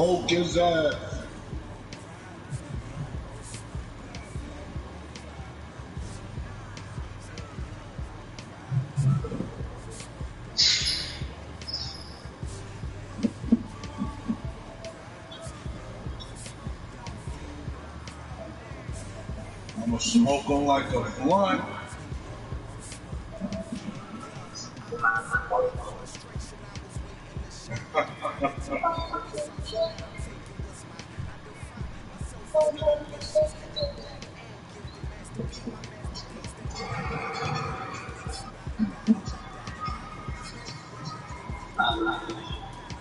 smoke his ass. I'm gonna smoke him like a blunt.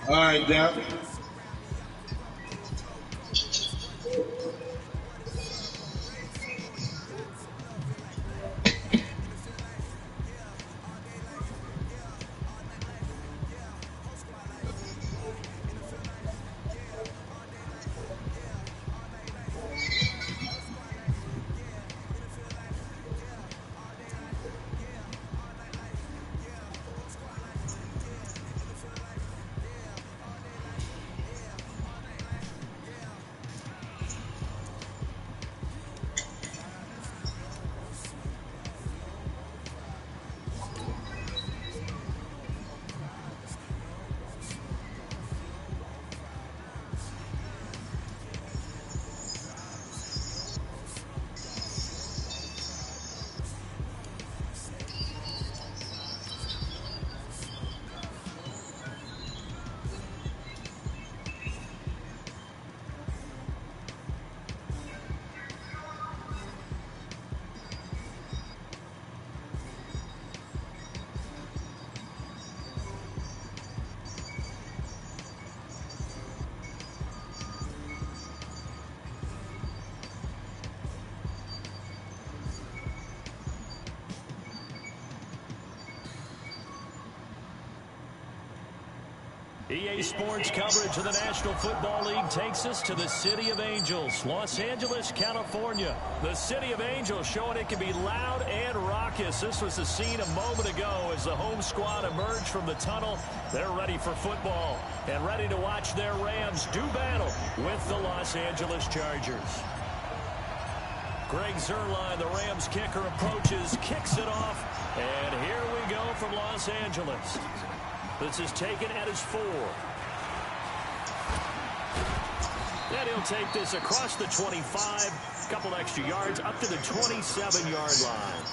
All right, Dap. EA Sports coverage of the National Football League takes us to the City of Angels, Los Angeles, California. The City of Angels showing it can be loud and raucous. This was the scene a moment ago as the home squad emerged from the tunnel. They're ready for football and ready to watch their Rams do battle with the Los Angeles Chargers. Greg Zuerlein, the Rams kicker, approaches, kicks it off, and here we go from Los Angeles. This is taken at his 4. And he'll take this across the 25, couple extra yards, up to the 27-yard line.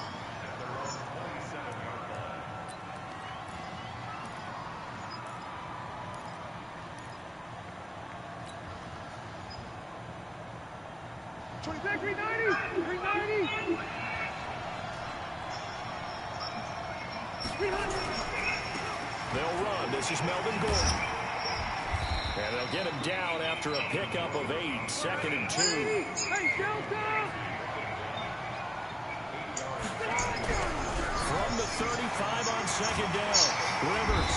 They'll run. This is Melvin Gordon. And they'll get him down after a pickup of 8, 2nd and 2. From the 35 on 2nd down. Rivers.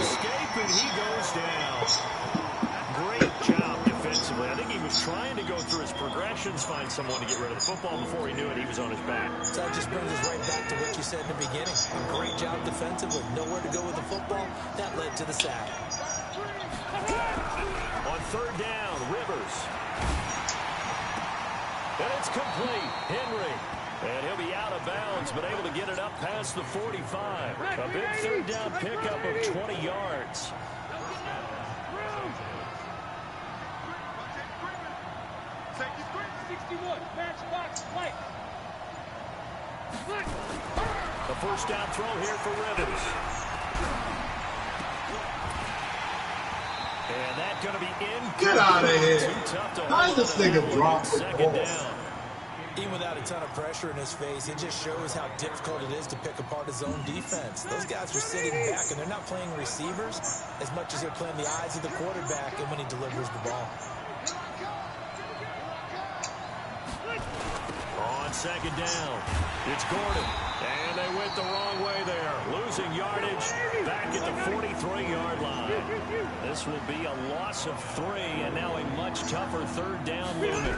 Escape, and he goes down. Great job defensively. I think he was trying to go through his progressions, find someone to get rid of the football. Before he knew it, he was on his back. So that just brings us right back to what you said in the beginning. A great job defensively. Nowhere to go with the football. That led to the sack. On 3rd down, Rivers. And it's complete. Henry. And he'll be out of bounds, but able to get it up past the 45. A big 3rd down pickup of 20 yards. The first down throw here for Rivers. And that's going to be in. Get out of here. How does this nigga drop the ball? 2nd down. Even without a ton of pressure in his face, it just shows how difficult it is to pick apart his own defense. Those guys are sitting back, and they're not playing receivers as much as they're playing the eyes of the quarterback and when he delivers the ball. On 2nd down, it's Gordon. And they went the wrong way there. Losing yardage back at the 43-yard line. This will be a loss of 3, and now a much tougher 3rd down looming.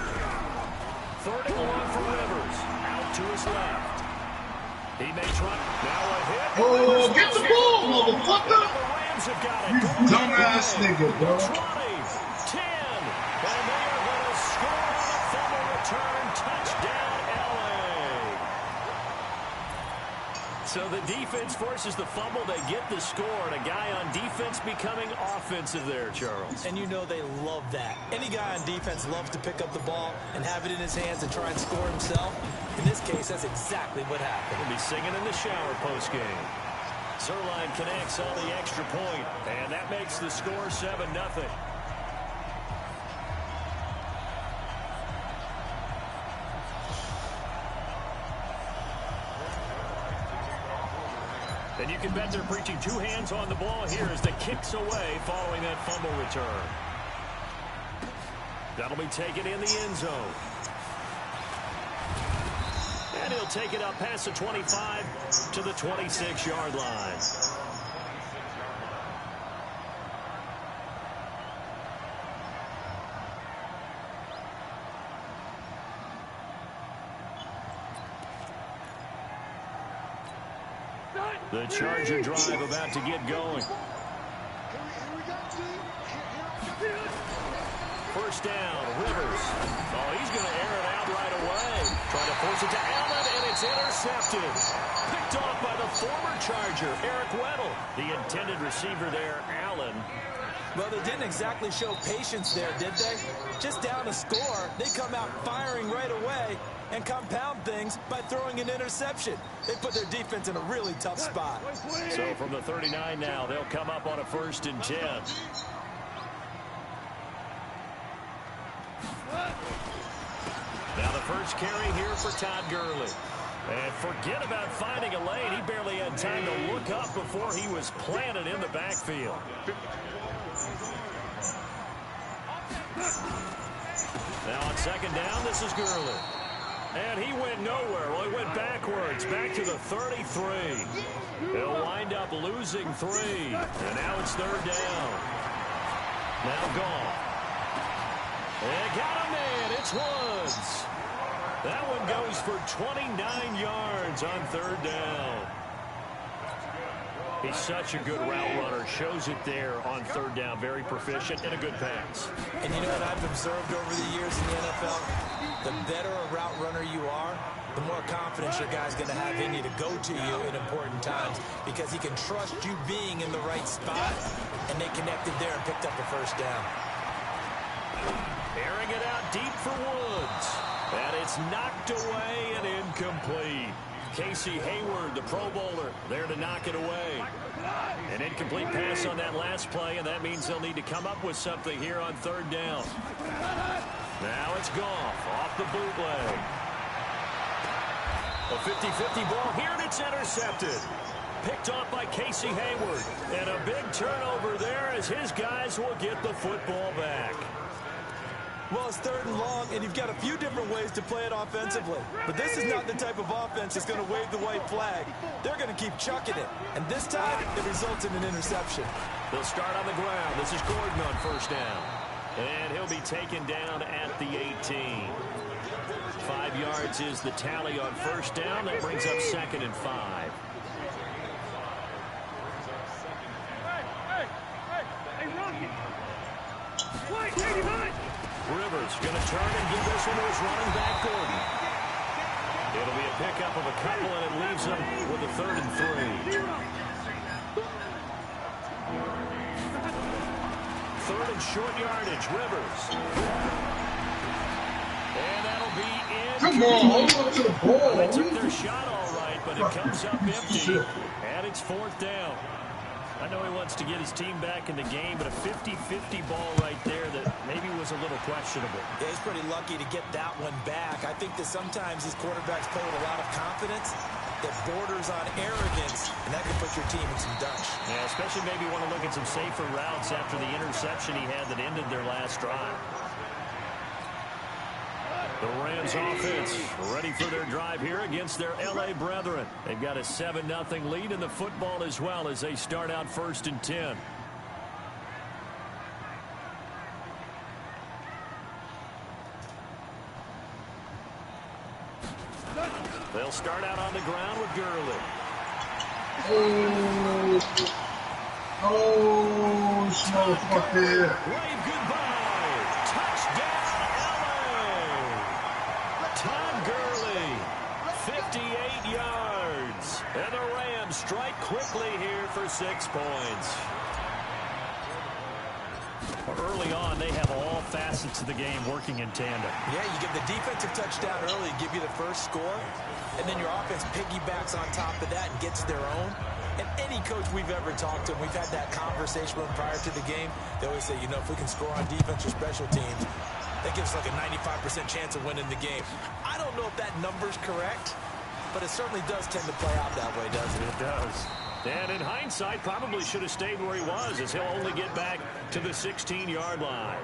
3rd and 1 for Rivers. Out to his left. He may try. Now a hit. Oh, get the ball, motherfucker. The Rams have got it. You dumbass nigga, bro. Touchdown, LA. So the defense forces the fumble. They get the score, and a guy on defense becoming offensive there, Charles. And you know they love that. Any guy on defense loves to pick up the ball and have it in his hands and try and score himself. In this case, that's exactly what happened. He'll be singing in the shower postgame. Zerline connects on the extra point, and that makes the score 7-0. And you can bet they're preaching two hands on the ball here as the kick's away following that fumble return. That'll be taken in the end zone. And he'll take it up past the 25 to the 26-yard line. The Charger drive about to get going. First down, Rivers. Oh, he's going to air it out right away. Trying to force it to Allen, and it's intercepted. Picked off by the former Charger, Eric Weddle. The intended receiver there, Allen. Well, they didn't exactly show patience there, did they? Just down a score, they come out firing right away and compound things by throwing an interception. They put their defense in a really tough spot. So from the 39 now, they'll come up on a 1st and 10. Now the first carry here for Todd Gurley. And forget about finding a lane. He barely had time to look up before he was planted in the backfield. Now on 2nd down, this is Gurley. And he went nowhere. Well, he went backwards, back to the 33. He'll wind up losing 3. And now it's 3rd down. Now Goff. And got a man. It's Woods. That one goes for 29 yards on 3rd down. He's such a good route runner. Shows it there on 3rd down. Very proficient and a good pass. And you know what I've observed over the years in the NFL? The better a route runner you are, the more confidence your guy's going to have in you to go to you in important times because he can trust you being in the right spot, and they connected there and picked up the 1st down. Airing it out deep for Woods. And it's knocked away and incomplete. Casey Hayward, the Pro Bowler, there to knock it away. An incomplete pass on that last play, and that means they'll need to come up with something here on 3rd down. Now it's Goff off the bootleg. A 50-50 ball here, and it's intercepted. Picked off by Casey Hayward. And a big turnover there as his guys will get the football back. Well, it's 3rd and long, and you've got a few different ways to play it offensively. But this is not the type of offense that's going to wave the white flag. They're going to keep chucking it. And this time, it results in an interception. They'll start on the ground. This is Gordon on 1st down. And he'll be taken down at the 18. 5 yards is the tally on 1st down. That brings up 2nd and 5. Rivers going to turn and give this one to his running back, Gordon. It'll be a pickup of a couple, and it leaves him with a 3rd and 3. 3rd and short yardage, Rivers. And that'll be in. Come on, hold on to the ball. They took their shot all right, but it comes up empty, and it's 4th down. I know he wants to get his team back in the game, but a 50-50 ball right there that maybe was a little questionable. Yeah, he's pretty lucky to get that one back. I think that sometimes these quarterbacks play with a lot of confidence that borders on arrogance, and that can put your team in some dutch. Yeah, especially maybe want to look at some safer routes after the interception he had that ended their last drive. The Rams offense ready for their drive here against their L.A. brethren. They've got a 7-0 lead in the football as well as they start out 1st and 10. They'll start out on the ground with Gurley. Oh, motherfucker. Wave goodbye. Touchdown, L.A. Todd strike quickly here for 6 points. Early on, they have all facets of the game working in tandem. Yeah, you give the defensive touchdown early, give you the first score, and then your offense piggybacks on top of that and gets their own. And any coach we've ever talked to, we've had that conversation with them prior to the game, they always say, you know, if we can score on defense or special teams, that gives us like a 95% chance of winning the game. I don't know if that number's correct, but it certainly does tend to play out that way, doesn't it? It does. And in hindsight, probably should have stayed where he was, as he'll only get back to the 16-yard line.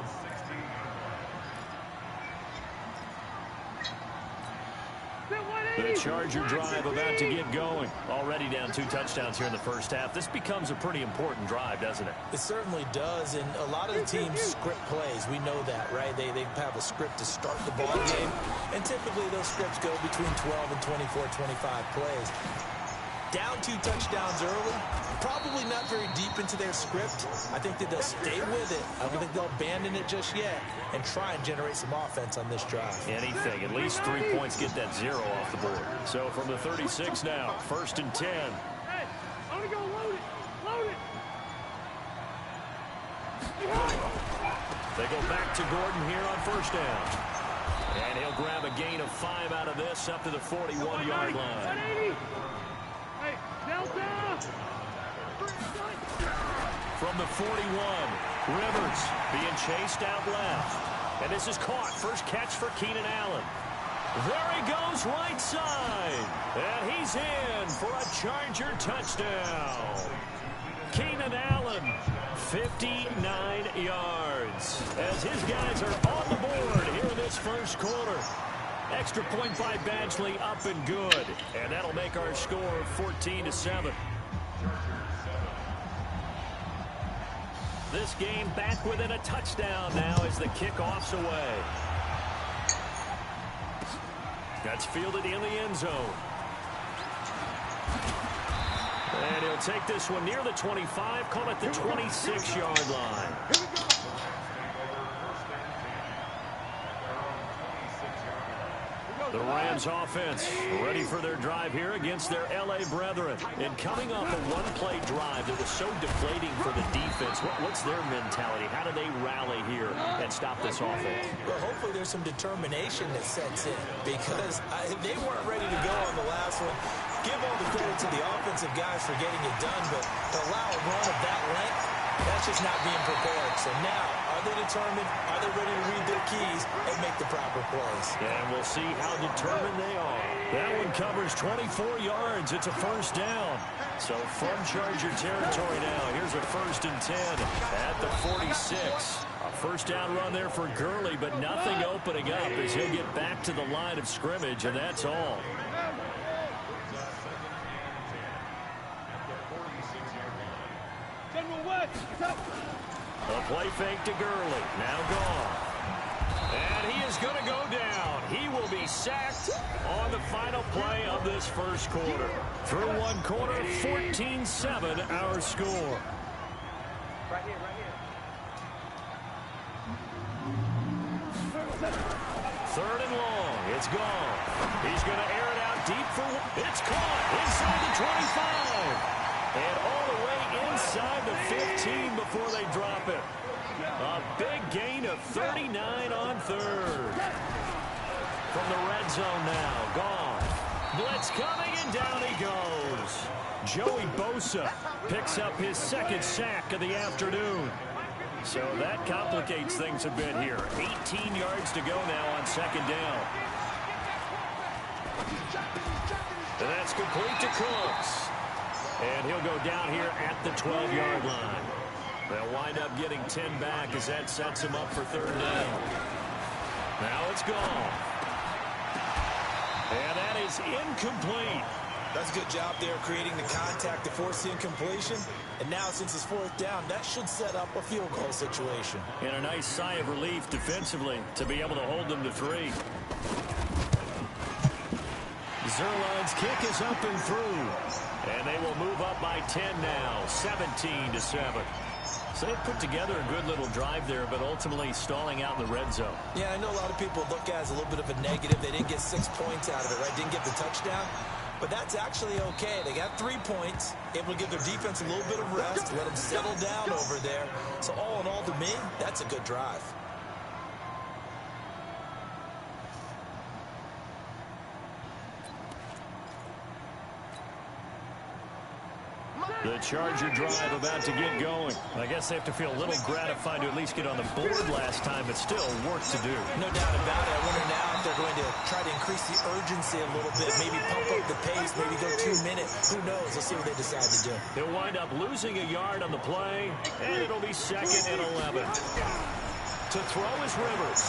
The Charger drive about to get going. Already down 2 touchdowns here in the first half. This becomes a pretty important drive, doesn't it? It certainly does, and a lot of the teams script plays. We know that, right? They have a script to start the ball game, and typically those scripts go between 12 and 24, 25 plays. Down 2 touchdowns early, probably not very deep into their script. I think that they'll stay with it. I don't think they'll abandon it just yet and try and generate some offense on this drive. Anything. At least 3 points get that 0 off the board. So from the 36 now, 1st and 10. Hey, I want to go load it. Load it. They go back to Gordon here on 1st down. And he'll grab a gain of 5 out of this up to the 41-yard line. 180. Hey, Delta. From the 41, Rivers being chased out left. And this is caught. First catch for Keenan Allen. There he goes right side. And he's in for a Charger touchdown. Keenan Allen, 59 yards. As his guys are on the board here in this first quarter. Extra point by Badgley, up and good. And that'll make our score 14-7. This game back within a touchdown now as the kickoff's away. That's fielded in the end zone. And he'll take this one near the 25, call it the 26-yard line. The Rams offense ready for their drive here against their L.A. brethren. And coming off a one-play drive that was so deflating for the defense, what's their mentality? How do they rally here and stop this offense? Well, hopefully there's some determination that sets in because they weren't ready to go on the last one. Give all the credit to the offensive guys for getting it done, but to allow a run of that length, that's just not being prepared. So now, are they determined? Are they ready to read their keys and make the proper plays? And we'll see how determined they are. That one covers 24 yards. It's a 1st down. So from Charger territory now, here's a 1st and 10 at the 46. A 1st down run there for Gurley, but nothing opening up as he'll get back to the line of scrimmage, and that's all. A play fake to Gurley. Now gone. And he is going to go down. He will be sacked on the final play of this first quarter. Through one quarter, 14-7 our score. Right here, right here. 3rd and long. It's gone. He's going to air it out deep for one. It's caught inside the 25. And all the way inside the 15 before they drop it. A big gain of 39 on 3rd. From the red zone now. Gone. Blitz coming, and down he goes. Joey Bosa picks up his 2nd sack of the afternoon. So that complicates things a bit here. 18 yards to go now on 2nd down. And that's complete to Cooks. And he'll go down here at the 12-yard line. They'll wind up getting 10 back as that sets him up for 3rd down. Now it's gone. And that is incomplete. That's a good job there creating the contact to force the incompletion. And now since it's 4th down, that should set up a field goal situation. And a nice sigh of relief defensively to be able to hold them to 3. Zerline's kick is up and through. And they will move up by 10 now, 17-7. So they put together a good little drive there, but ultimately stalling out in the red zone. Yeah, I know a lot of people look at it as a little bit of a negative. They didn't get 6 points out of it, right? Didn't get the touchdown. But that's actually okay. They got 3 points, able to give their defense a little bit of rest, let them settle down over there. So all in all, to me, that's a good drive. The Charger drive about to get going. I guess they have to feel a little gratified to at least get on the board last time, but still work to do. No doubt about it. I wonder now if they're going to try to increase the urgency a little bit, maybe pump up the pace, maybe go 2 minutes. Who knows? Let's see what they decide to do. He'll wind up losing a yard on the play, and it'll be 2nd and 11. To throw is Rivers.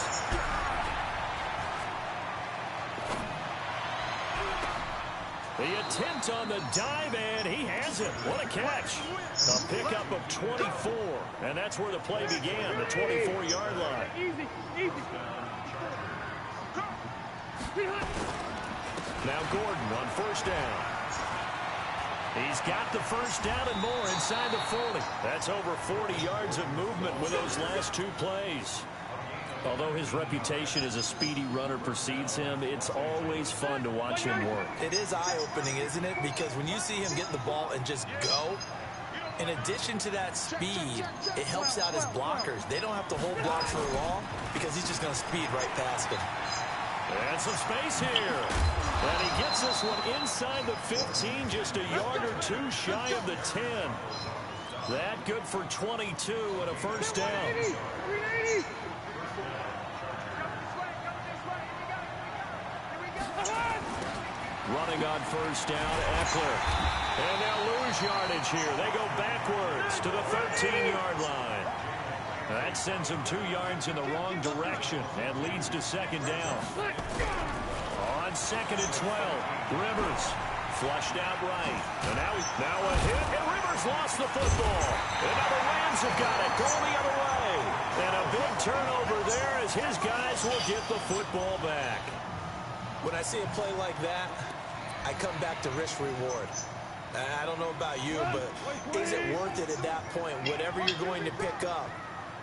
The attempt on the dive, and he has it. What a catch. A pickup of 24, and that's where the play began, the 24-yard line. Easy. Now Gordon on 1st down. He's got the 1st down and more inside the 40. That's over 40 yards of movement with those last 2 plays. Although his reputation as a speedy runner precedes him, it's always fun to watch him work. It is eye-opening, isn't it? Because when you see him get the ball and just go, in addition to that speed, it helps out his blockers. They don't have to hold blocks for long because he's just going to speed right past them. And some space here. And he gets this one inside the 15, just a yard or 2 shy of the 10. That good for 22 and a 1st down. Running on 1st down, Eckler. And they'll lose yardage here. They go backwards to the 13-yard line. That sends them 2 yards in the wrong direction and leads to 2nd down. On 2nd and 12, Rivers flushed out right. And now a hit, and Rivers lost the football. And now the Rams have got it, going the other way. And a big turnover there as his guys will get the football back. When I see a play like that, I come back to risk-reward. I don't know about you, but is it worth it at that point, whatever you're going to pick up,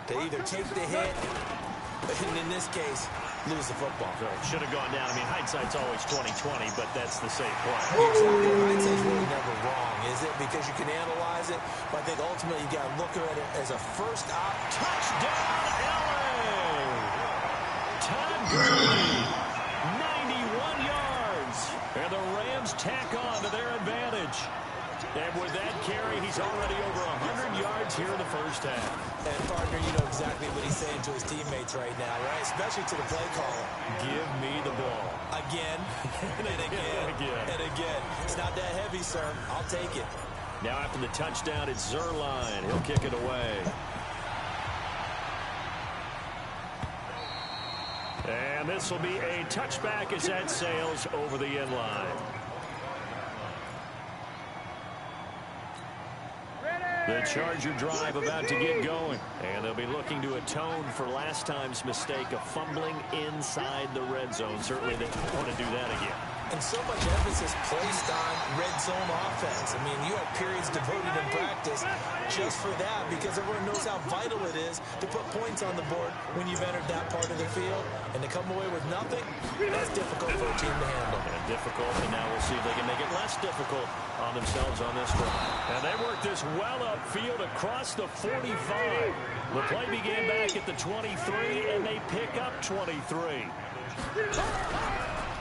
to either take the hit, and in this case, lose the football? So it should have gone down. I mean, hindsight's always 20/20, but that's the safe play. Exactly. Hindsight's really never wrong, is it? Because you can analyze it, but I think ultimately you got to look at it as a first op. Touchdown, LA! Todd Gurley, 91 yards. And the Rams tack on to their advantage. And with that carry, he's already over 100 yards here in the 1st half. And, partner, you know exactly what he's saying to his teammates right now, right? Especially to the play caller. Give me the ball. Again, and again, and again. It's not that heavy, sir. I'll take it. Now after the touchdown, it's Zerline. He'll kick it away. And this will be a touchback as that sails over the end line. The Charger drive about to get going. And they'll be looking to atone for last time's mistake of fumbling inside the red zone. Certainly they don't want to do that again. And so much emphasis placed on red zone offense. I mean, you have periods devoted in practice just for that because everyone knows how vital it is to put points on the board when you've entered that part of the field. And to come away with nothing, that's difficult for a team to handle. And difficult, and now we'll see if they can make it less difficult on themselves on this drive. And they work this well upfield across the 45. The play began back at the 23, and they pick up 23.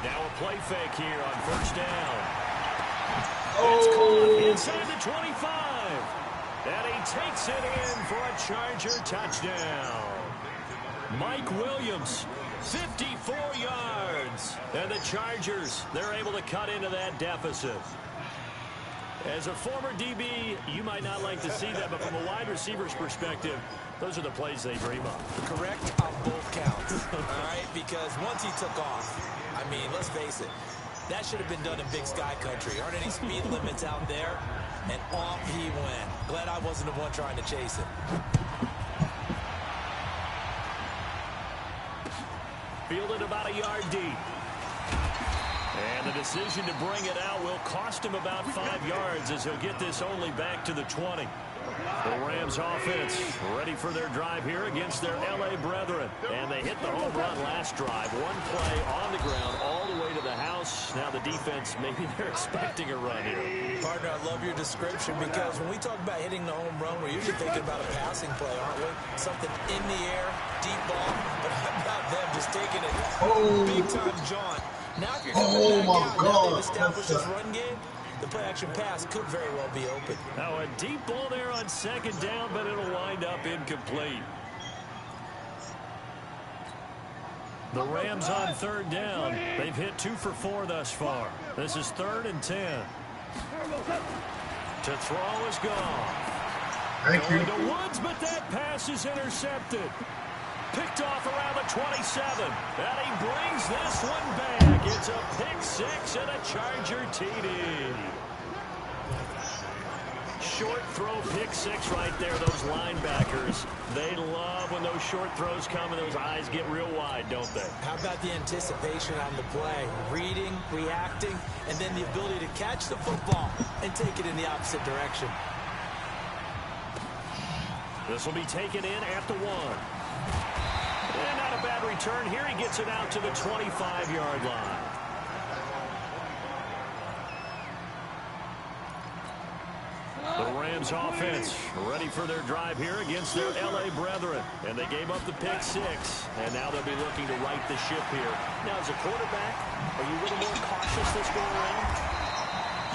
Now a play fake here on 1st down. It's caught inside the 25. And he takes it in for a Charger touchdown. Mike Williams, 54 yards. And the Chargers, they're able to cut into that deficit. As a former DB, you might not like to see that, but from a wide receiver's perspective, those are the plays they dream of. Correct on both counts, all right? Because once he took off, I mean, let's face it, that should have been done in Big Sky Country. Aren't any speed limits out there? And off he went. Glad I wasn't the one trying to chase it. Fielded about a yard deep. And the decision to bring it out will cost him about 5 yards as he'll get this only back to the 20. The Rams offense ready for their drive here against their L.A. brethren. And they hit the home run last drive. One play on the ground all the way to the house. pass. Now the defense, maybe they're expecting a run here. Partner, I love your description because when we talk about hitting the home run, we're usually thinking about a passing play, aren't we? Something in the air, deep ball, but how about them just taking it big-time jaunt. Now if you're coming back out, now they've established this run game, the play-action pass could very well be open. Now a deep ball there on second down, but it'll wind up incomplete. The Rams on third down. They've hit 2 for 4 thus far. This is 3rd and 10. To throw is Goff. Going to Woods, but that pass is intercepted. Picked off around the 27. And he brings this one back. It's a pick 6 and a Charger TD. Short throw, pick 6 right there. Those linebackers, they love when those short throws come and those eyes get real wide, don't they? How about the anticipation on the play? Reading, reacting, and then the ability to catch the football and take it in the opposite direction. This will be taken in at the 1. And not a bad return here. He gets it out to the 25-yard line. The Rams offense ready for their drive here against their L.A. brethren. And they gave up the pick 6. And now they'll be looking to right the ship here. Now, as a quarterback, are you a little more cautious this go around?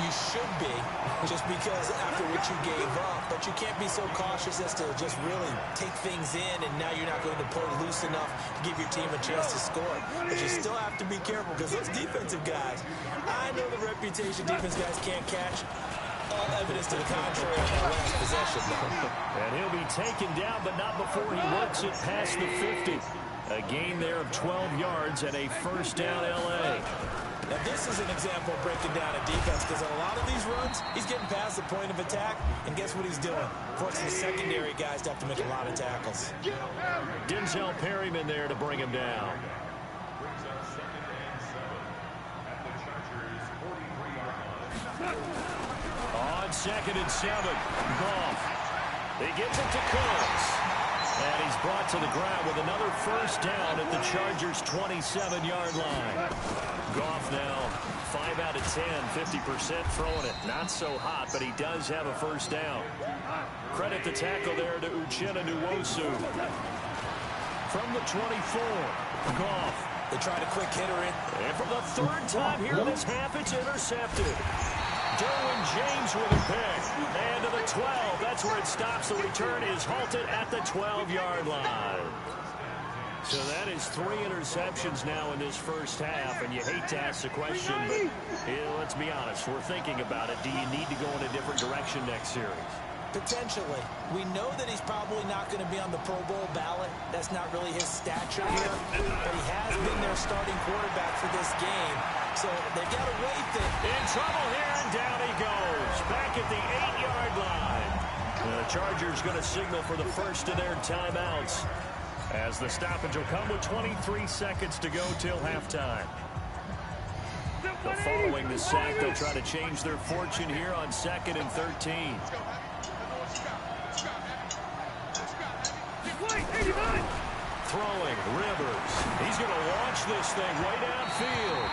You should be, just because after what you gave up. But you can't be so cautious as to just really take things in, and now you're not going to play loose enough to give your team a chance to score. But you still have to be careful because those defensive guys, I know the reputation defense guys can't catch. All evidence to the contrary on that last possession, though. And he'll be taken down, but not before he works it past the 50. A gain there of 12 yards and a first down L.A. Now, this is an example of breaking down a defense because on a lot of these runs, he's getting past the point of attack, and guess what he's doing? Forcing the secondary guys to have to make a lot of tackles. Denzel Perryman there to bring him down. On 2nd and 7, Goff. He gets it to Coles. And he's brought to the ground with another first down at the Chargers' 27-yard line. Goff now 5 out of 10, 50% throwing it. Not so hot, but he does have a first down. Credit the tackle there to Uchenna Nwosu. From the 24, Goff. They tried a quick hitter in. And for the 3rd time here in this half, it's intercepted. Derwin James with a pick. And to the 12. That's where it stops. The return is halted at the 12-yard line. So that is 3 interceptions now in this first half. And you hate to ask the question, but let's be honest. We're thinking about it. Do you need to go in a different direction next series? Potentially. We know that he's probably not going to be on the Pro Bowl ballot. That's not really his stature here. But he has been their starting quarterback for this game. So they've got to wait it. In trouble here, and down he goes. Back at the 8-yard line. The Chargers going to signal for the first of their timeouts, as the stoppage will come with 23 seconds to go till halftime. So following the sack, they'll try to change their fortune here on 2nd and 13. Throwing, Rivers. He's going to launch this thing way downfield.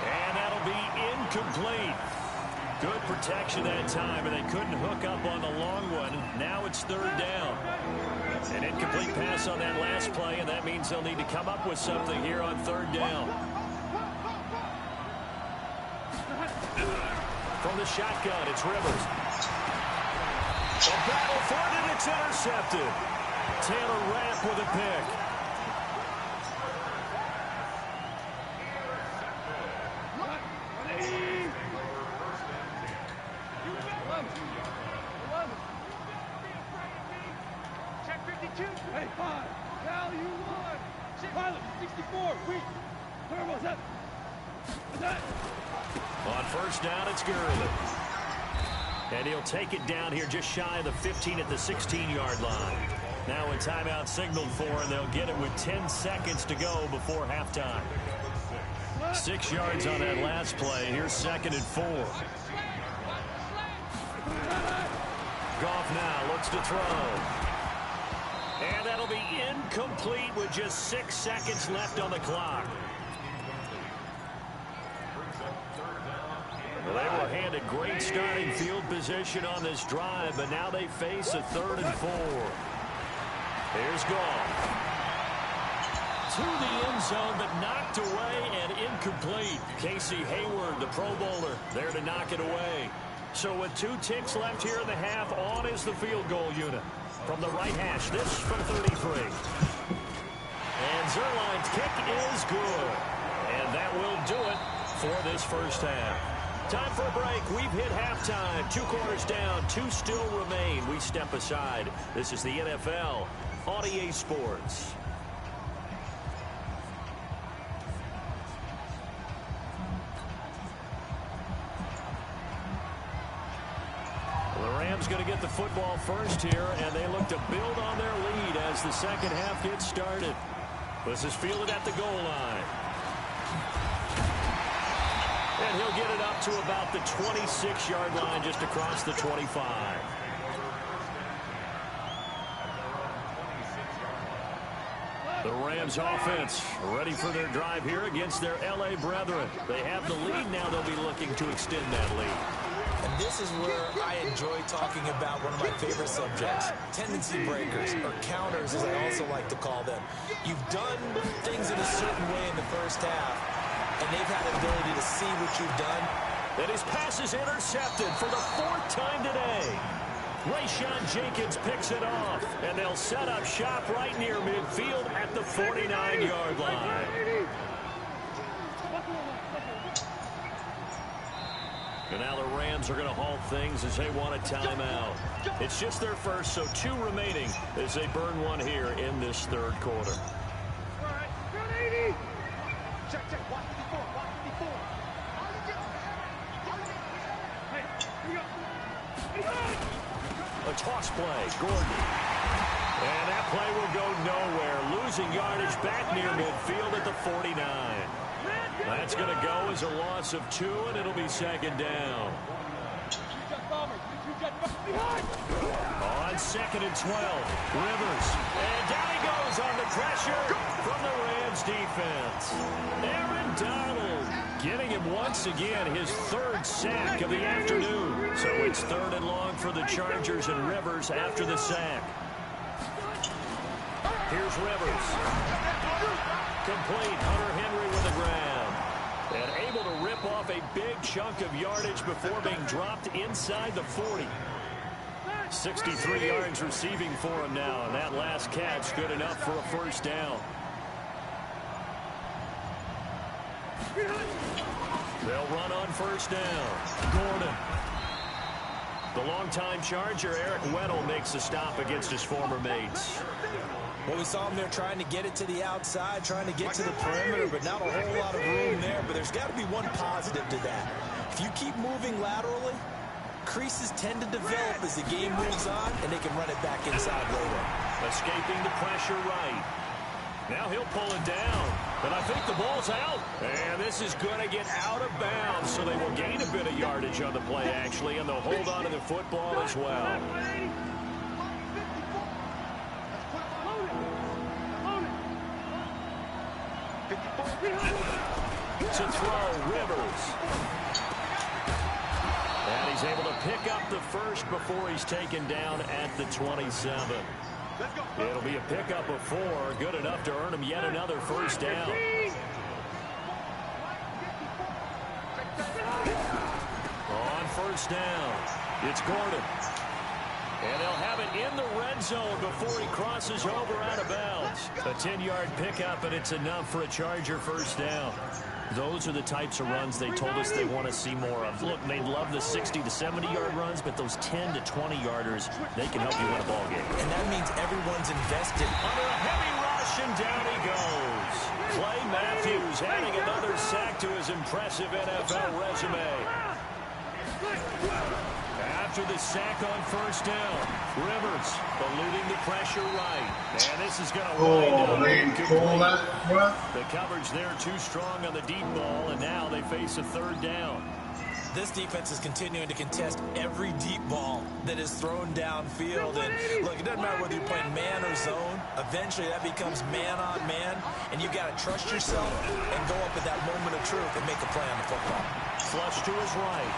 And that'll be incomplete. Good protection that time, and they couldn't hook up on the long one. Now it's 3rd down. An incomplete pass on that last play, and that means they'll need to come up with something here on 3rd down. From the shotgun, it's Rivers. A battle for it, and it's intercepted. Taylor Rapp with a pick. Hey, 5. Value 1. Pilot, 64. Wait. Turbo's up. On first down, it's Gurley. And he'll take it down here just shy of the 15 at the 16-yard line. Now a timeout signaled for, and they'll get it with 10 seconds to go before halftime. 6 yards on that last play. Here's 2nd and 4. Goff now looks to throw. And that'll be incomplete with just 6 seconds left on the clock. Well, they were handed great starting field position on this drive, but now they face a 3rd and 4. Here's Goff. To the end zone, but knocked away and incomplete. Casey Hayward, the Pro Bowler, there to knock it away. So with 2 ticks left here in the half, on is the field goal unit. From the right hash, this from 33. And Zerline's kick is good. And that will do it for this first half. Time for a break. We've hit halftime. 2 quarters down. 2 still remain. We step aside. This is the NFL on EA Sports. Going to get the football first here, and they look to build on their lead as the second half gets started. This is fielded at the goal line. And he'll get it up to about the 26-yard line, just across the 25. The Rams offense ready for their drive here against their L.A. brethren. They have the lead now. They'll be looking to extend that lead. And this is where I enjoy talking about one of my favorite subjects, tendency breakers, or counters as I also like to call them. You've done things in a certain way in the first half, and they've had the ability to see what you've done. And his pass is intercepted for the 4th time today. Rayshawn Jenkins picks it off, and they'll set up shop right near midfield at the 49-yard line. And now the Rams are going to halt things as they want a timeout. It's just their first, so 2 remaining as they burn one here in this 3rd quarter. A toss play, Gordon. And that play will go nowhere. Losing yardage back near midfield at the 49. That's going to go as a loss of 2, and it'll be 2nd down. On 2nd and 12, Rivers. And down he goes on the pressure from the Rams defense. Aaron Donald getting him once again his 3rd sack of the afternoon. So it's 3rd and long for the Chargers, and Rivers after the sack. Here's Rivers. Complete. Hunter Henry with the ground. And able to rip off a big chunk of yardage before being dropped inside the 40. 63 yards receiving for him now, and that last catch good enough for a 1st down. They'll run on 1st down. Gordon. The longtime Charger, Eric Weddle, makes a stop against his former mates. Well, we saw him there trying to get it to the outside, trying to get to the perimeter, but not a whole lot of room there. But there's got to be one positive to that. If you keep moving laterally, creases tend to develop as the game moves on, and they can run it back inside later. Escaping the pressure right. Now he'll pull it down, but I think the ball's out. And this is going to get out of bounds, so they will gain a bit of yardage on the play, actually, and they'll hold on to the football as well. To throw, Rivers. And he's able to pick up the 1st before he's taken down at the 27. It'll be a pickup of 4, good enough to earn him yet another 1st down. On 1st down, it's Gordon. And they'll have it in the red zone before he crosses over out of bounds. A 10-yard pickup, and it's enough for a Charger 1st down. Those are the types of runs they told us they want to see more of. Look, they love the 60 to 70-yard runs, but those 10 to 20-yarders, they can help you win a ball game. And that means everyone's invested. Under a heavy rush, and down he goes. Clay Matthews adding another sack to his impressive NFL resume. After the sack on 1st down, Rivers eluding the pressure right. And this is going to wind up incomplete. The coverage there too strong on the deep ball, and now they face a 3rd down. This defense is continuing to contest every deep ball that is thrown downfield. And look, it doesn't matter whether you're playing man or zone. Eventually that becomes man on man, and you got to trust yourself and go up at that moment of truth and make a play on the football. flush to his right.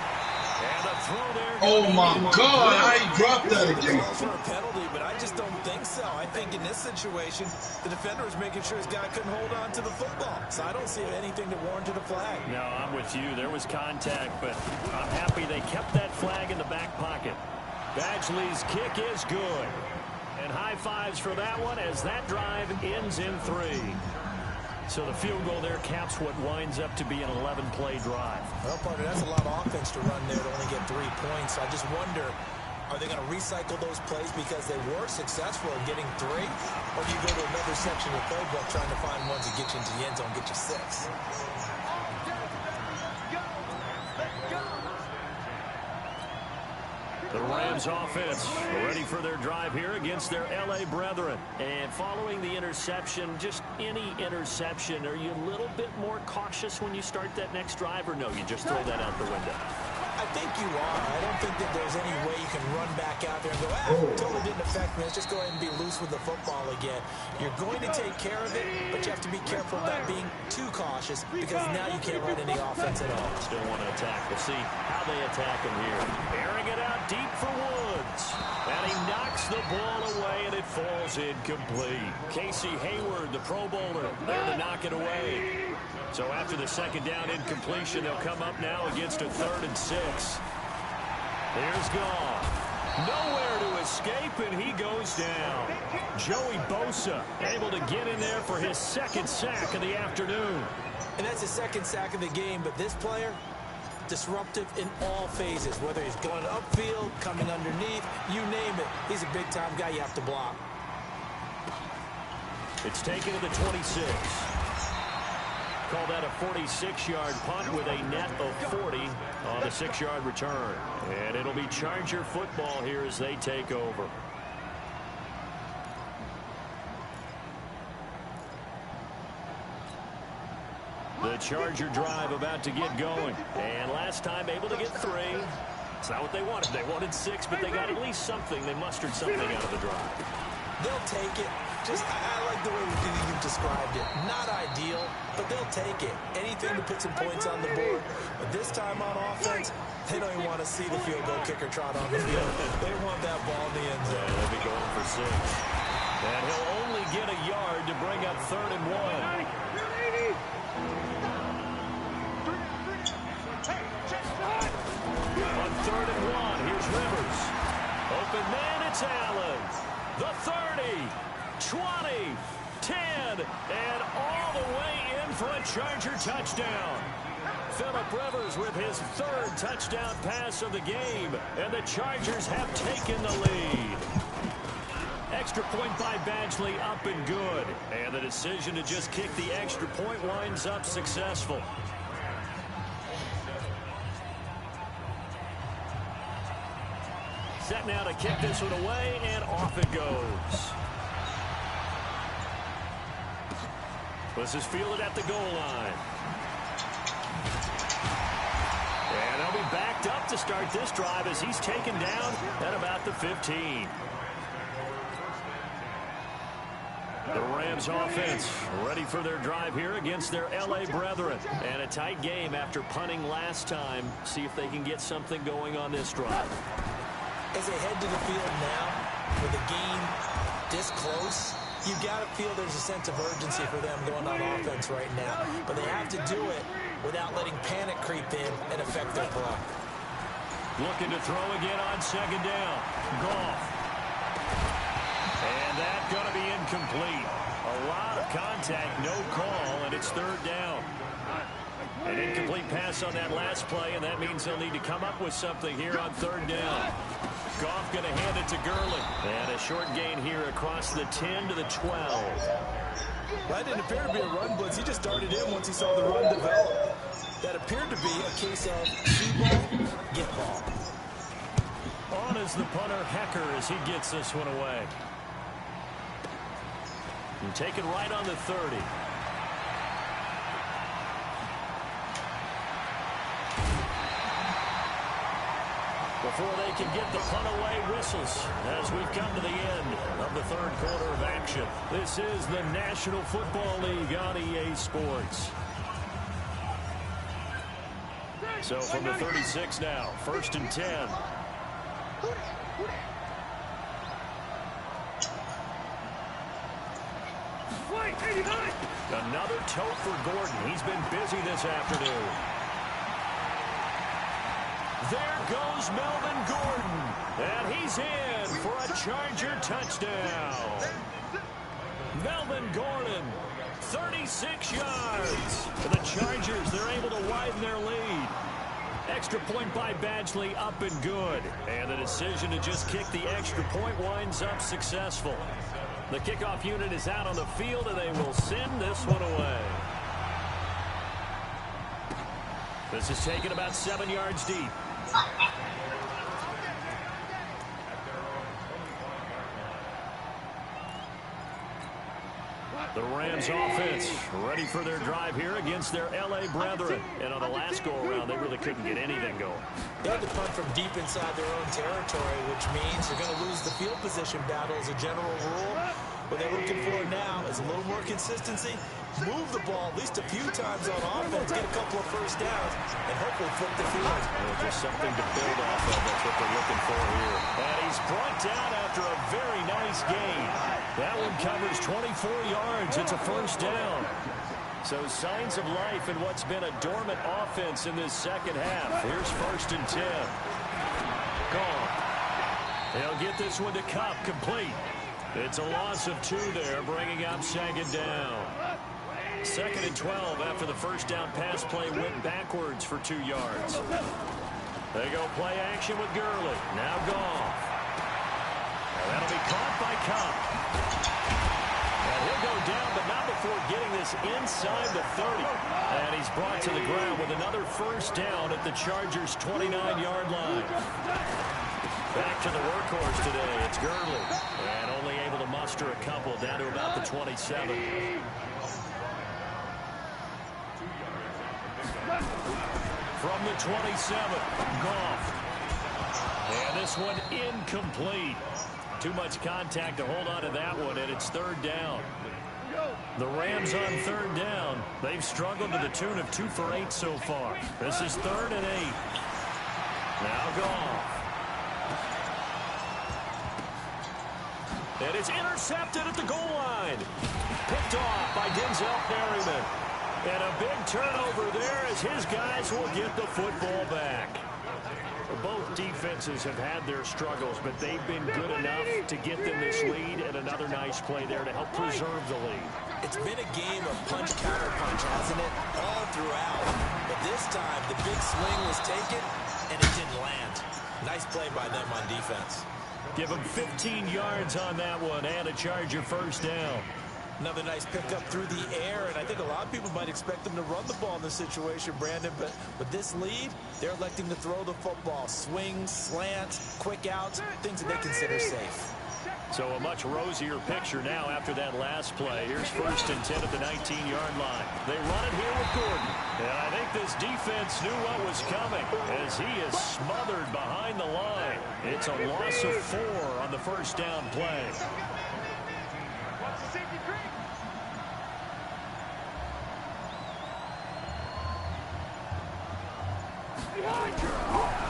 And a throw there. Oh my God, I dropped that again. For a penalty, but I just don't think so. I think in this situation, the defender was making sure his guy couldn't hold on to the football. So I don't see anything to warrant a flag. No, I'm with you. There was contact, but I'm happy they kept that flag in the back pocket. Badgley's kick is good. And high fives for that one as that drive ends in 3. So the field goal there caps what winds up to be an 11-play drive. Well, partner, that's a lot of offense to run there to only get 3 points. So I just wonder, are they going to recycle those plays because they were successful in getting 3? Or do you go to another section of the playbook trying to find ones that get you into the end zone, get you 6? The Rams offense ready for their drive here against their L.A. brethren. And following the interception, just any interception, are you a little bit more cautious when you start that next drive, or no, you just throw that out the window? I think you are. I don't think that there's any way you can run back out there and go, totally didn't affect me. Let's just go ahead and be loose with the football again. You're going to take care of it, but you have to be careful about being too cautious because now you can't run any offense at all. Still want to attack. We'll see how they attack him here. Airing it out deep for Woods. And he knocks the ball away, and it falls incomplete. Casey Hayward, the Pro Bowler, there to knock it away. So after the second down incompletion, they'll come up now against a 3rd and 6. Here's Goff. Nowhere to escape, and he goes down. Joey Bosa able to get in there for his 2nd sack of the afternoon. And that's his 2nd sack of the game, but this player, disruptive in all phases, whether he's going upfield, coming underneath, you name it. He's a big-time guy you have to block. It's taken to the 26. Call that a 46-yard punt with a net of 40 on the 6-yard return. And it'll be Charger football here as they take over. The Charger drive about to get going. And last time able to get 3. It's not what they wanted. They wanted 6, but they got at least something. They mustered something out of the drive. They'll take it. I like the way you described it. Not ideal, but they'll take it. Anything to put some points on the board. But this time on offense, they don't even want to see the field goal kicker trot on the field. They want that ball in the end zone. They'll be going for 6. And he'll only get a yard to bring up 3rd and 1. On 3rd and 1, here's Rivers. Open man, it's Allen. The 30, 20, 10, and all the way in for a Charger touchdown. Phillip Rivers with his 3rd touchdown pass of the game, and the Chargers have taken the lead. Extra point by Badgley up and good, and the decision to just kick the extra point winds up successful. Set now to kick this one away, and off it goes. This is fielded at the goal line. And they'll be backed up to start this drive as he's taken down at about the 15. The Rams offense ready for their drive here against their L.A. brethren. And a tight game after punting last time. See if they can get something going on this drive. As they head to the field now, with the game this close, you got to feel there's a sense of urgency for them going on offense right now. But they have to do it without letting panic creep in and affect their play. Looking to throw again on 2nd down. Goff. And that's going to be incomplete. A lot of contact, no call, and it's 3rd down. An incomplete pass on that last play, and that means they'll need to come up with something here on 3rd down. Goff going to hand it to Gurley. And a short gain here across the 10 to the 12. That didn't appear to be a run blitz. He just darted in once he saw the run develop. That appeared to be a case of see ball, get ball. On is the punter, Hecker, as he gets this one away. And taken right on the 30. Before they can get the punt away, whistles as we've come to the end of the 3rd quarter of action. This is the National Football League on EA Sports. So from the 36 now, 1st and 10. Another tote for Gordon. He's been busy this afternoon. There goes Melvin Gordon. And he's in for a Charger touchdown. Melvin Gordon, 36 yards. For the Chargers, they're able to widen their lead. Extra point by Badgley, up and good. And the decision to just kick the extra point winds up successful. The kickoff unit is out on the field, and they will send this one away. This is taken about 7 yards deep. The Rams offense ready for their drive here against their L.A. brethren. And on the last go-around, they really couldn't get anything going. They had to punt from deep inside their own territory, which means they're going to lose the field position battle as a general rule. What they're looking for now is a little more consistency, move the ball at least a few times on offense, get a couple of first downs, and hopefully flip the field. Just something to build off of. That's what they're looking for here. And he's brought down after a very nice gain. That one covers 24 yards. It's a first down. So signs of life in what's been a dormant offense in this second half. Here's 1st and 10. Gone. They'll get this one to Cup, complete. It's a loss of 2 there, bringing up 2nd down. 2nd and 12 after the first down pass play went backwards for 2 yards. They go play action with Gurley. Now Goff. And that'll be caught by Cup. And he'll go down, but not before getting this inside the 30. And he's brought to the ground with another first down at the Chargers' 29-yard line. Back to the workhorse today. It's Gurley. And only able to muster a couple down to about the 27. From the 27, Goff. And this one incomplete. Too much contact to hold on to that one, and it's 3rd down. The Rams on 3rd down. They've struggled to the tune of 2 for 8 so far. This is 3rd and 8. Now Goff. And it's intercepted at the goal line. Picked off by Denzel Perryman. And a big turnover there as his guys will get the football back. Both defenses have had their struggles, but they've been good enough to get them this lead, and another nice play there to help preserve the lead. It's been a game of punch-counter-punch, hasn't it? All throughout. But this time, the big swing was taken, and it didn't land. Nice play by them on defense. Give them 15 yards on that one, and a Charger first down. Another nice pickup through the air, and I think a lot of people might expect them to run the ball in this situation, Brandon, but with this lead, they're electing to throw the football. Swings, slants, quick outs, things that they consider safe. So a much rosier picture now after that last play. Here's 1st and 10 at the 19-yard line. They run it here with Gordon. And I think this defense knew what was coming as he is smothered behind the line. It's a loss of 4 on the first down play.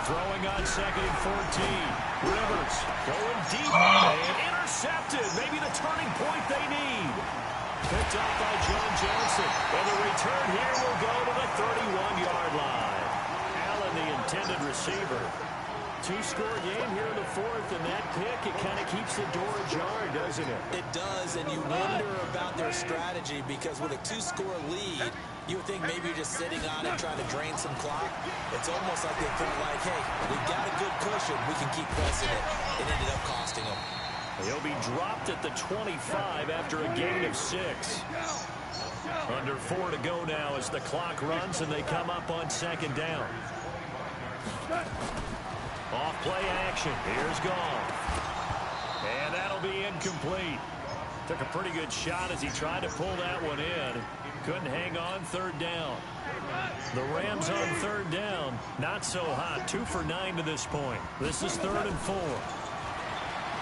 Throwing on 2nd and 14. Rivers going deep and intercepted. Maybe the turning point they need. Picked up by John Johnson. And the return here will go to the 31-yard line. Allen, the intended receiver. 2-score game here in the 4th, and that pick, it kind of keeps the door ajar, doesn't it? It does, and you wonder about their strategy because with a 2-score lead, you would think maybe you're just sitting on it trying to drain some clock. It's almost like they felt like, hey, we've got a good cushion. We can keep pressing it. It ended up costing them. He'll be dropped at the 25 after a gain of 6. Under 4 to go now as the clock runs and they come up on 2nd down. Off play action. Here's Goff. And that'll be incomplete. Took a pretty good shot as he tried to pull that one in. Couldn't hang on. 3rd down. The Rams on 3rd down. Not so hot. 2 for 9 to this point. This is 3rd and 4.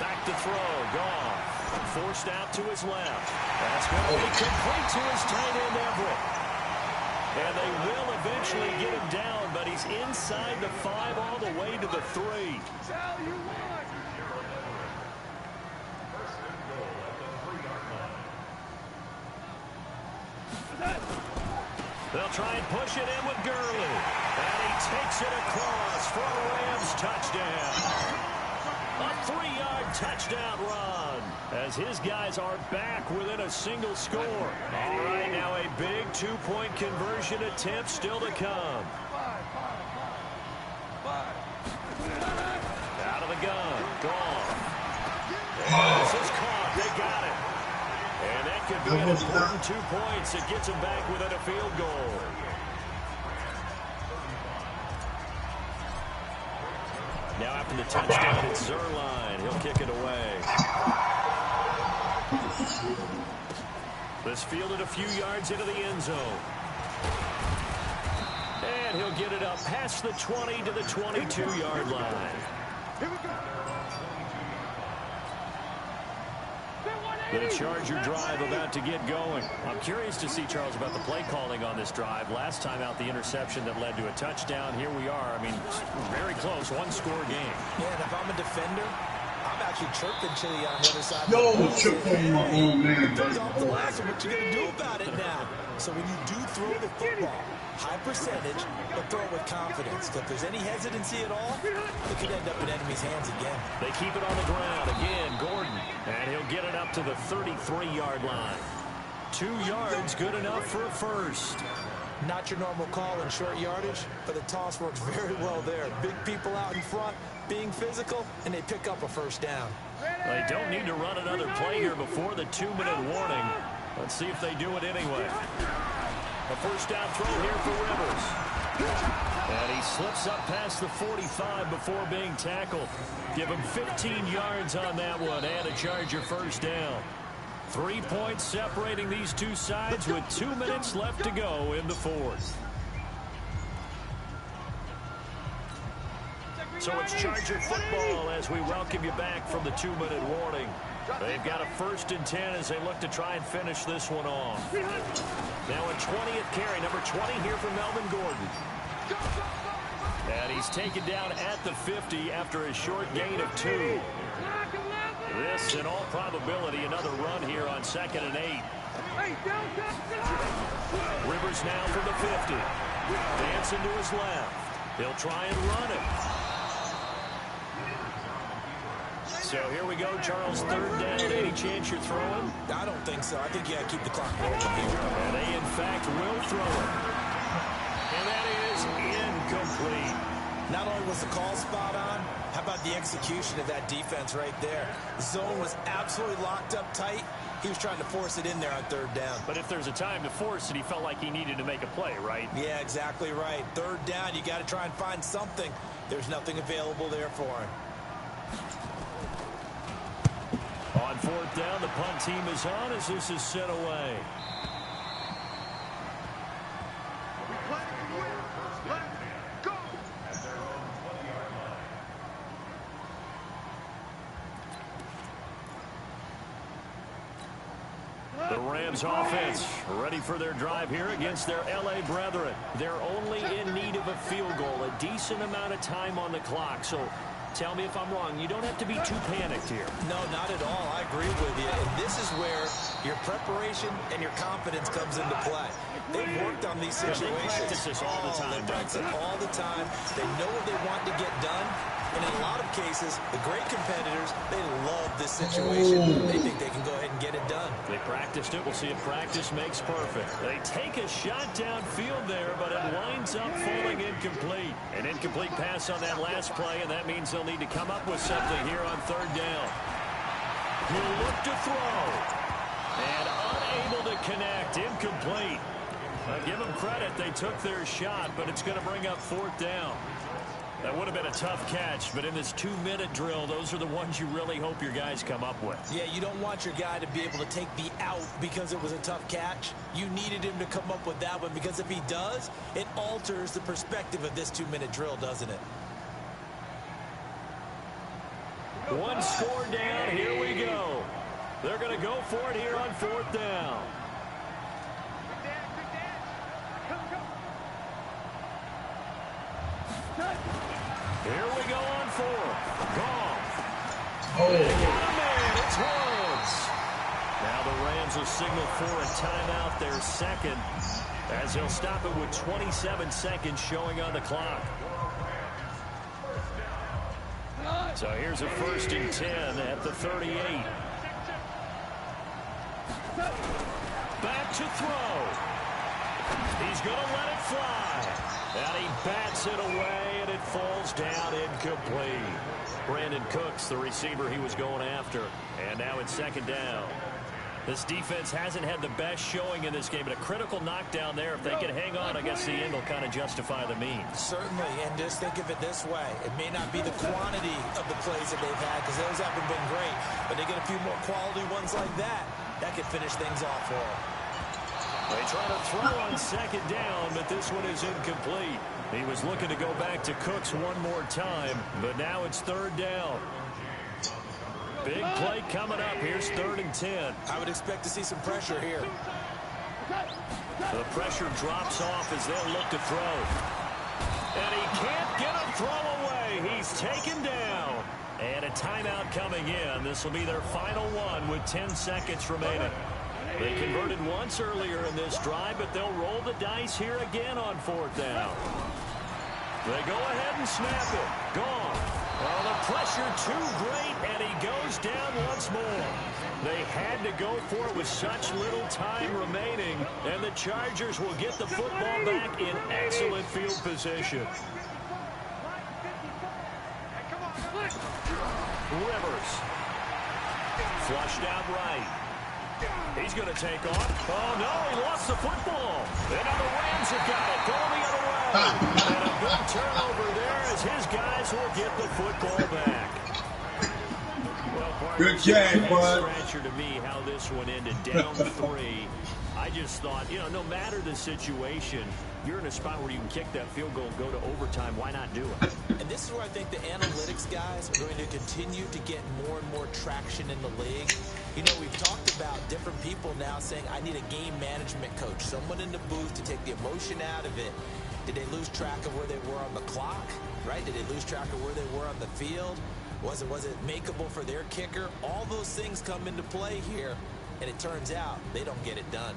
Back to throw. Goff. Forced out to his left. That's going to be complete to his tight end, Everett. And they will eventually get him down, but he's inside the 5 all the way to the 3. They'll try and push it in with Gurley. And he takes it across for a Rams touchdown. A 3-yard touchdown run as his guys are back within a single score. All right, now a big 2-point conversion attempt still to come. Out of the gun. Gone. This is caught. They got it. And that could be an important 2 points. It gets them back within a field goal. Now after the touchdown, it's Zerline. He'll kick it away. This fielded a few yards into the end zone. And he'll get it up past the 20 to the 22-yard line. Here we go. The Charger drive about to get going. I'm curious to see, Charles, about the play calling on this drive. Last time out, the interception that led to a touchdown. Here we are. I mean, very close. One-score game. Yeah, and if I'm a defender, I'm actually chirping Chili on the other side. Chirping my own man. Off the last one. What you going to do about it now? So when you do throw the football, high percentage, but throw it with confidence. If there's any hesitancy at all, it could end up in enemy's hands again. They keep it on the ground. Again, Gordon. And he'll get it up to the 33-yard line. 2 yards, good enough for a first. Not your normal call in short yardage, but the toss works very well there. Big people out in front, being physical, and they pick up a first down. They don't need to run another play here before the 2-minute warning. Let's see if they do it anyway. A first down throw here for Rivers. And he slips up past the 45 before being tackled. Give him 15 yards on that one and a Charger first down. 3 points separating these two sides with 2 minutes left to go in the fourth. So it's Charger football as we welcome you back from the 2-minute warning. They've got a 1st and 10 as they look to try and finish this one off. Now a 20th carry, number 20 here for Melvin Gordon. And he's taken down at the 50 after a short gain of 2. This, in all probability, another run here on 2nd and 8. Rivers now from the 50. Dancing to his left. He'll try and run it. So here we go, Charles, 3rd down. Any chance you're throwing? I don't think so. I think you got to keep the clock rolling here. And they, in fact, will throw it. And that is incomplete. Not only was the call spot on, how about the execution of that defense right there? The zone was absolutely locked up tight. He was trying to force it in there on 3rd down. But if there's a time to force it, he felt like he needed to make a play, right? Yeah, exactly right. 3rd down, you got to try and find something. There's nothing available there for him. On 4th down, the punt team is on as this is sent away. The Rams offense ready for their drive here against their L.A. brethren. They're only in need of a field goal, a decent amount of time on the clock. So tell me if I'm wrong. You don't have to be too panicked here. No, not at all. I agree with you. And this is where your preparation and your confidence comes into play. They've worked on these situations. They practice this all the time. They practice it all the time. They know what they want to get done. And in a lot of cases, the great competitors, they love this situation. They think they can go ahead and get it done. They practiced it. We'll see if practice makes perfect. They take a shot downfield there, but it winds up falling incomplete. An incomplete pass on that last play, and that means they'll need to come up with something here on 3rd down. He'll look to throw. And unable to connect. Incomplete. I'll give them credit. They took their shot, but it's going to bring up 4th down. That would have been a tough catch, but in this 2-minute drill, those are the ones you really hope your guys come up with. Yeah, you don't want your guy to be able to take the out because it was a tough catch. You needed him to come up with that one because if he does, it alters the perspective of this 2-minute drill, doesn't it? One score down. Here we go. They're going to go for it here on 4th down. Good dance. Come. Here we go on 4. Gone. Oh. They got him in. It's Woods. Now the Rams will signal for a timeout, their second, as they'll stop it with 27 seconds showing on the clock. So here's a 1st and 10 at the 38. Back to throw. He's going to let it fly. And he bats it away, and it falls down incomplete. Brandon Cooks, the receiver he was going after. And now it's 2nd down. This defense hasn't had the best showing in this game, but a critical knockdown there. If they can hang on, I guess the end will kind of justify the means. Certainly, and just think of it this way. It may not be the quantity of the plays that they've had, because those haven't been great, but they get a few more quality ones like that. That could finish things off for them. They try to throw on 2nd down, but this one is incomplete. He was looking to go back to Cooks one more time, but now it's 3rd down. Big play coming up. Here's 3rd and 10. I would expect to see some pressure here. The pressure drops off as they'll look to throw. And he can't get a throw away. He's taken down. And a timeout coming in. This will be their final one with 10 seconds remaining. They converted once earlier in this drive, but they'll roll the dice here again on 4th down. They go ahead and snap it. Gone. Well, the pressure too great, and he goes down once more. They had to go for it with such little time remaining, and the Chargers will get the football back in excellent field position. Rivers. Flushed out right. He's going to take off. Oh, no, he lost the football. And now the Rams have got it. Going the other way. And a big turnover there as his guys will get the football back. Well, good game, bud. Scratcher to me how this one ended. Down 3. I just thought, you know, no matter the situation, you're in a spot where you can kick that field goal and go to overtime. Why not do it? And this is where I think the analytics guys are going to continue to get more and more traction in the league. You know, we've talked about different people now saying, I need a game management coach, someone in the booth to take the emotion out of it. Did they lose track of where they were on the clock, right? Did they lose track of where they were on the field? Was it makeable for their kicker? All those things come into play here, and it turns out they don't get it done.